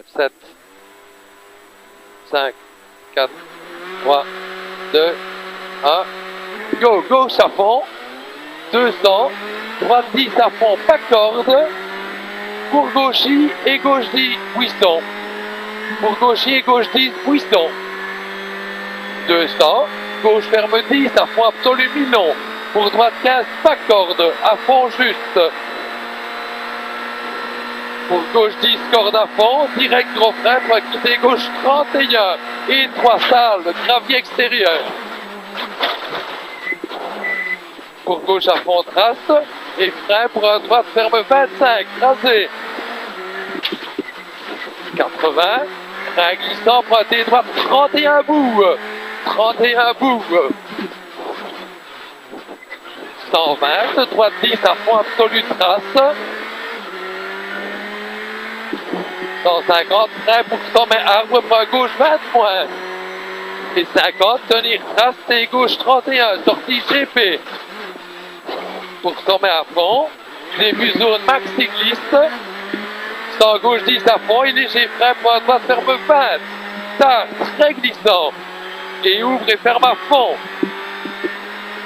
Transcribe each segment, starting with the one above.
7, 5, 4, 3, 2, 1. Go, gauche à fond. 200. Droite 10 à fond, pas corde. Pour gauchis et gauche 10, buisson. Pour gauchis et gauche 10, buisson. 200. Gauche ferme 10 à fond absolu mi-long. Pour droite 15, pas corde. À fond juste. Pour gauche 10, corde à fond, direct gros frein pour quitter gauche 31 et 3 salles, gravier extérieur. Pour gauche à fond, trace et frein pour un droite ferme 25, rasé. 80, frein glissant pour un T droite 31 bout. 31 bout. 120, droite 10 à fond absolu trace. 150, frein pour sommet arbre pour un gauche 20 points. Et 50, tenir trace et gauche 31, sortie GP. Pour sommet à fond, début zone max et glisse. 100 gauche 10 à fond et léger frein pour un droite ferme 20. Tard, très glissant. Et ouvre et ferme à fond.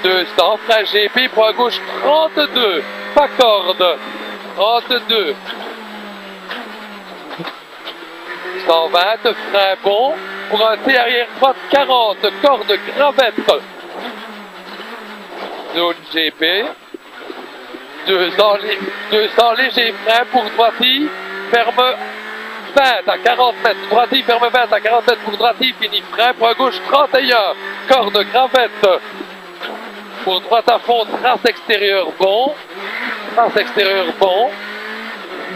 200, frein GP pour un gauche 32, pas corde. 32. 120, frein bon, pour un T arrière droite 40, corde gravette. Zone GP. 200 léger frein pour droiti, ferme 20 à 40 mètres. Droiti ferme 20 à 40 mètres pour droiti, fini frein pour un gauche 31, corde gravette. Pour droite à fond, trace extérieure bon. Trace extérieure bon.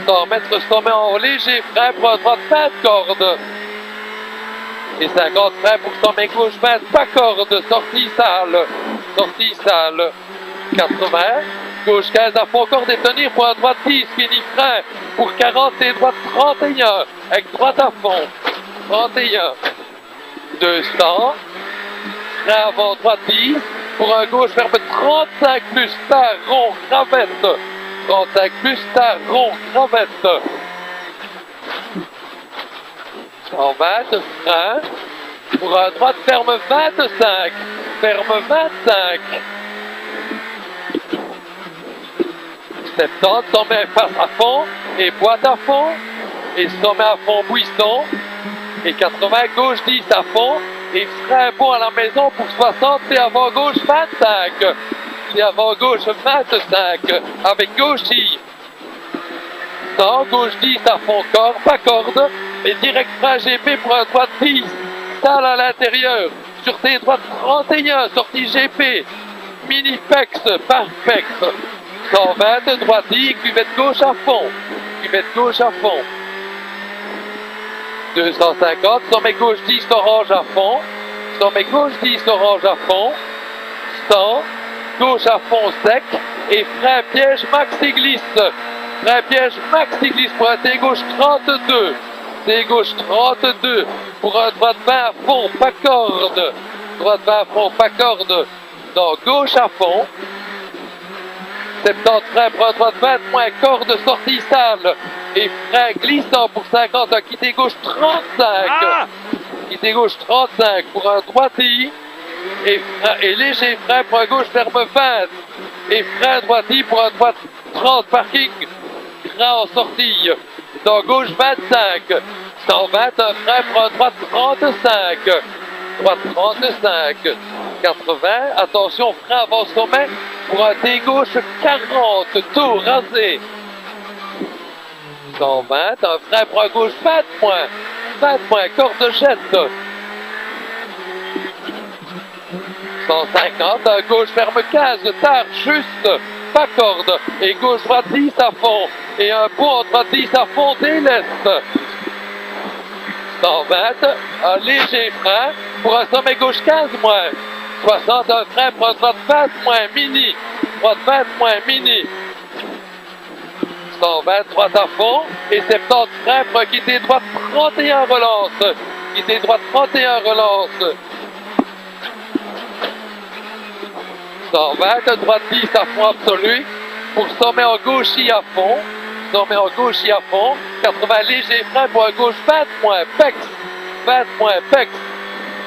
100 mètres sommet en léger frein pour un droite 20 cordes. Et 50 frein pour sommet gauche 20, pas corde, sortie sale. Sortie sale. 80. Gauche 15 à fond corde et tenir pour un droite 10, fini frein pour 40 et droite 31. Avec droite à fond. 31. 200. Frein avant droite 10. Pour un gauche ferme 35 plus tard rond gravette. 35 plus tard rond gravette. 120 frein. Pour un droite ferme 25. Ferme 25. 70 sommet face à fond et boîte à fond. Et sommet à fond buisson. Et 80 gauche 10 à fond. Et frein bon à la maison pour 60 et avant gauche 25. Et avant gauche 25 avec gauchis. 100, gauche 10 à fond corps, pas corde. Et direct frein GP pour un droite 10. Salle à l'intérieur. Sur tes droites 31, sortie GP. Mini pex, par pex. 120, droite 10, cuvette gauche à fond. Cuvette gauche à fond. 250, sommet gauche 10, orange à fond. Sommet gauche 10, orange à fond. 100, gauche à fond sec. Et frein piège maxi glisse. Frein piège maxi glisse pour un T gauche 32. T gauche 32 pour un droite 20 à fond, pas corde. Droite 20 à fond, pas corde. Donc gauche à fond. 70 frein pour un droite 20, moins corde sortie sale. Et frein glissant pour 50, un quitté gauche 35. Quitté gauche 35 pour un droiti. Et léger frein pour un gauche ferme 20. Et frein droiti pour un droite 30 parking. Grand en sortie. Dans gauche 25. 120, un frein pour un droite 35. Droite 35. 80, attention, frein avant sommet pour un T gauche 40, tour rasé. 120, un frein pour un gauche 20 points. 20 points, corde jette. 150, un gauche ferme 15, tard, juste, pas corde. Et gauche droite 10 à fond. Et un pont droite 10 à fond, délaisse. 120, un léger frein pour un sommet gauche 15 moins. 60, un frein pour un droite 20 moins, mini. Droite 20 moins, mini. 120, droite à fond. Et 70 frein pour un quitter droite 31 relance. Quitter droite 31 relance. 120, droite 10 à fond absolu. Pour sommet en gauchis à fond. sommet en gauche à fond. 80 léger frein pour un gauche 20 moins pex. 20 moins pex.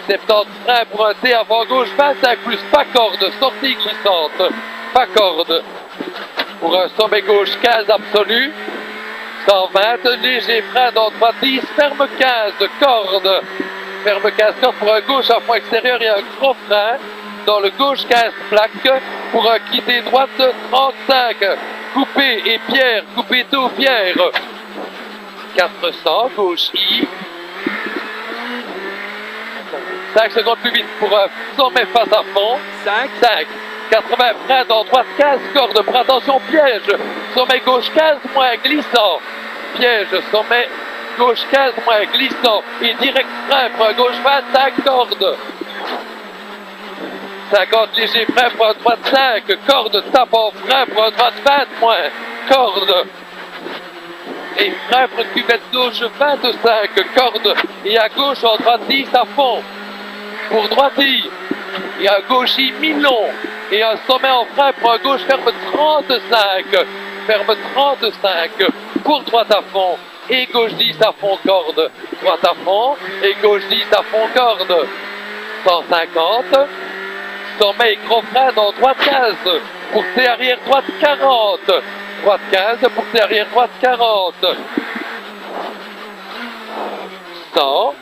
70 frein pour un T avant gauche 25 plus pas corde. Sortie glissante. Pas corde. Pour un sommet gauche 15 absolu. 120 léger frein dans droite 10. Ferme 15 corde. Ferme 15 corde pour un gauche à fond extérieur et un gros frein. Dans le gauche 15 plaques pour un quitter droite 35. Coupé et pierre, coupé tout pierre. 400, gauche I. 5 secondes plus vite pour un sommet face à fond. 5. 80 freins dans droite 15 cordes pour attention piège. Sommet gauche 15 moins glissant. Piège, sommet gauche 15 moins glissant. Et direct frein pour un gauche 25 cordes. 50 léger frein pour un droite 5, corde, tape en frein pour un droite 20 moins, corde. Et frein pour une cuvette gauche 25, corde. Et à gauche en droite 10 à fond. Pour droite I. Et à gauche I mi-long. Et un sommet en frein pour un gauche ferme 35. Ferme 35. Pour droite à fond. Et gauche 10 à fond corde. Droite à fond. Et gauche 10 à fond corde. 150. Sommet et gros frein dans droite 15 pour T arrière droite 40. Droite 15 pour T arrière droite 40. 100.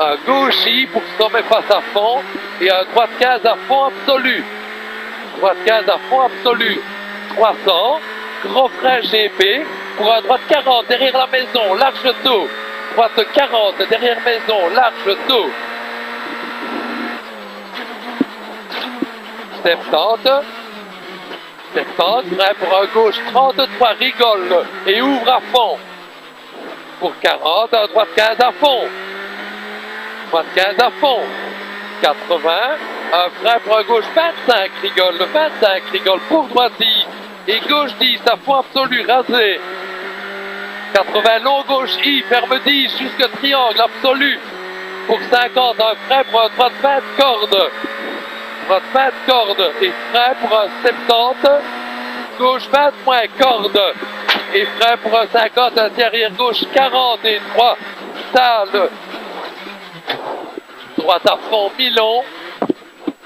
Un gauche I pour sommet face à fond et un droite 15 à fond absolu. Droite 15 à fond absolu. 300. Gros frein GP pour un droite 40 derrière la maison, large taux. Droite 40 derrière maison, large taux. 70, frein pour un gauche 33, rigole et ouvre à fond. Pour 40, un droite 15 à fond. Droite 15 à fond. 80, un frein pour un gauche 25, rigole pour droite 10. Et gauche 10, à fond absolu, rasé. 80, long gauche I, ferme 10, jusque triangle absolu. Pour 50, un frein pour un droite 20, corde. Droite 20 corde et frein pour un 70, gauche 20 moins corde et frein pour un 50, intérieur gauche 40 et 3 salle. Droite à fond mi-long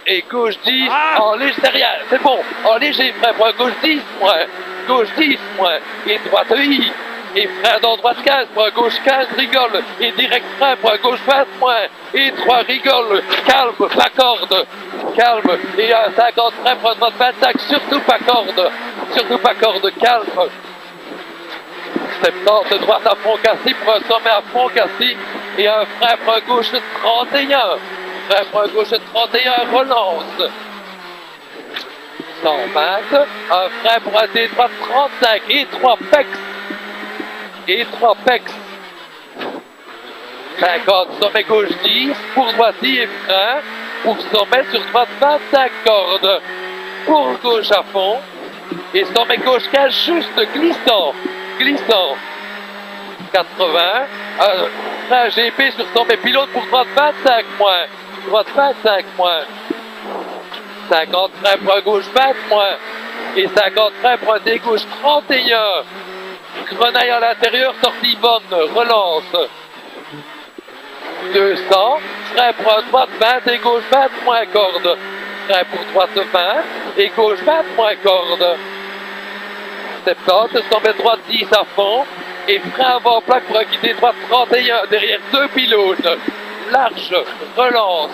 et gauche 10 en léger derrière, c'est bon, en léger frein pour un gauche 10 moins, gauche 10 moins et droite I. Et frein dans droite 15 pour un gauche 15, rigole. Et direct frein pour un gauche 20 moins. Et 3 rigole. Calme, pas corde. Calme. Et un 50 frein pour un droite 25, surtout pas corde. Surtout pas corde, calme. 70 droite à fond cassé pour un sommet à fond cassé. Et un frein pour un gauche 31. Frein pour un gauche 31, relance. 120. Un frein pour un T droite 35. Et 3 pex. Et 3 pex. 50, sommet gauche 10, pour droite 10 et frein, pour sommet sur droite 25 cordes, pour gauche à fond, et sommet gauche 15 juste glissant, 80, frein GP sur sommet pilote pour droite 25 moins, 50 frein pour un gauche 20 moins, et 50 frein pour un T gauche 31. Grenaille à l'intérieur, sortie bonne, relance. 200, frein pour un droite 20 et gauche 20 moins corde. Frein pour droite 20 et gauche 20 moins corde. 70, sommet droite 10 à fond et frein avant plaque pour quitter droite 31 derrière 2 pylônes. Large, relance.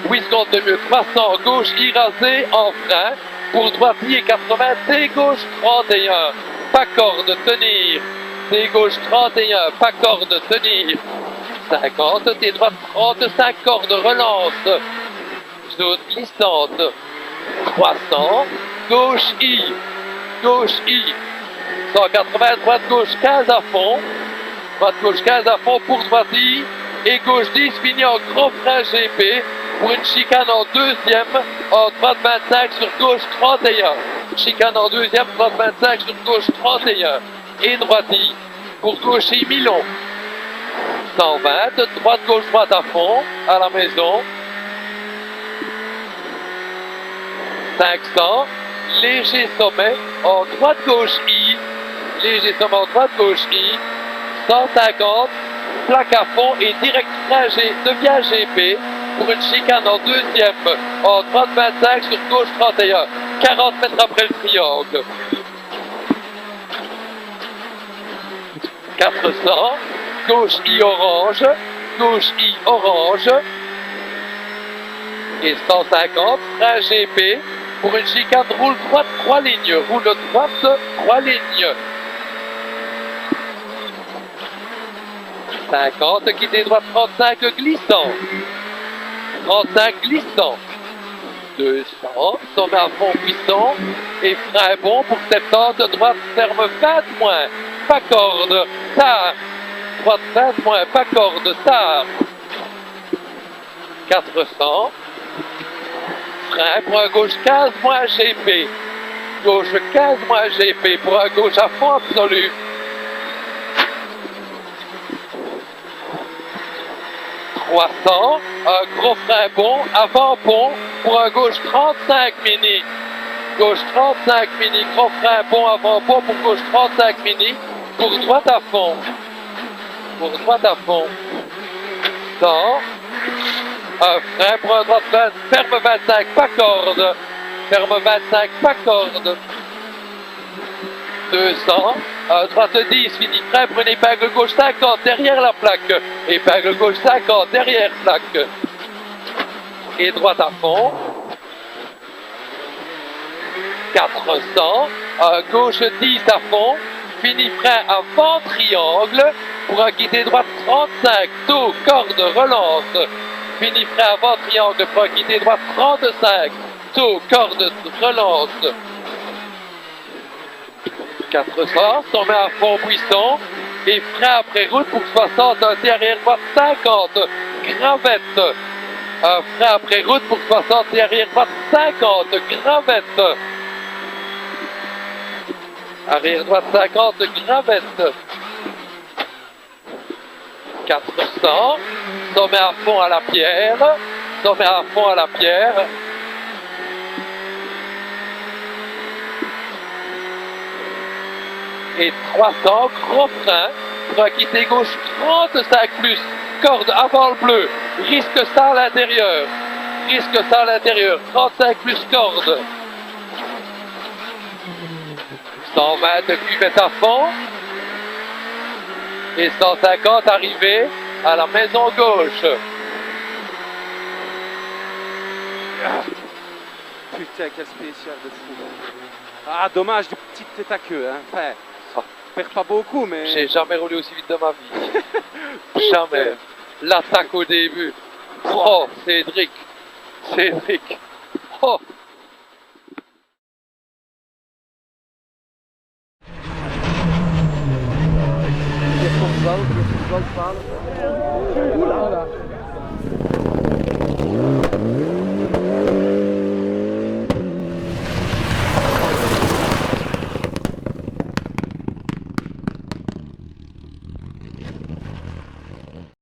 8 secondes de mieux, 300, gauche irasé en frein. Pour droite I et 80, T gauche 31, pas corde, tenir. T gauche 31, pas corde, tenir. 50, T droite 35, corde, relance. Zone glissante. 300, gauche I. 180, droite gauche 15 à fond. Droite gauche 15 à fond pour droite I. Et gauche 10 finit en gros frein GP. Pour une chicane en deuxième, en droite 25 sur gauche 31. Chicane en deuxième, droite 25 sur gauche 31. Et droite I, pour gauche I mi-long. 120, droite gauche droite à fond, à la maison. 500, léger sommet en droite gauche I, léger sommet en droite gauche I, 150, plaque à fond et direct frein devient GP pour une chicane en deuxième en droite 25 sur gauche 31, 40 mètres après le triangle. 400, gauche I orange, et 150, frein GP pour une chicane roule droite 3 lignes, 50, quitter droite 35 glissant, 200, sommet à fond puissant et frein bon pour 70, droite ferme 20 moins, pas corde, tard, droite 20 moins, pas corde, tard, 400, frein pour un gauche 15 moins GP, gauche 15 moins GP pour un gauche à fond absolu, 300, un gros frein bon, avant pont pour un gauche 35 mini, gauche 35 mini, gros frein bon avant pont pour gauche 35 mini, pour droite à fond, 100, un frein pour un droite 20, ferme 25, pas corde, 200, droite 10, fini frein pour une épingle gauche 50 derrière la plaque, épingle gauche 50 derrière plaque, et droite à fond, 400, gauche 10 à fond, fini frein avant triangle, pour un quitter droite 35, taux, corde, relance, fini frein avant triangle, pour un quitter droite 35, taux, corde, relance, 400, sommet à fond buisson, et frein après route pour 60, derrière droite 50, gravette, frein après route pour 60, derrière droite 50, gravette, arrière droite 50, gravette, 400, sommet à fond à la pierre, et 300, gros frein, pour quitter gauche 35 plus, corde avant le bleu, risque ça à l'intérieur, 35 plus corde, 120 cuvette à fond, et 150 arrivé à la maison gauche. Putain, quel spécial de fou. Ah, dommage du petit tête à queue, hein. Enfin, perds pas beaucoup, mais... J'ai jamais roulé aussi vite de ma vie. Jamais. L'attaque au début. Oh, Cédric. Oh. Oula.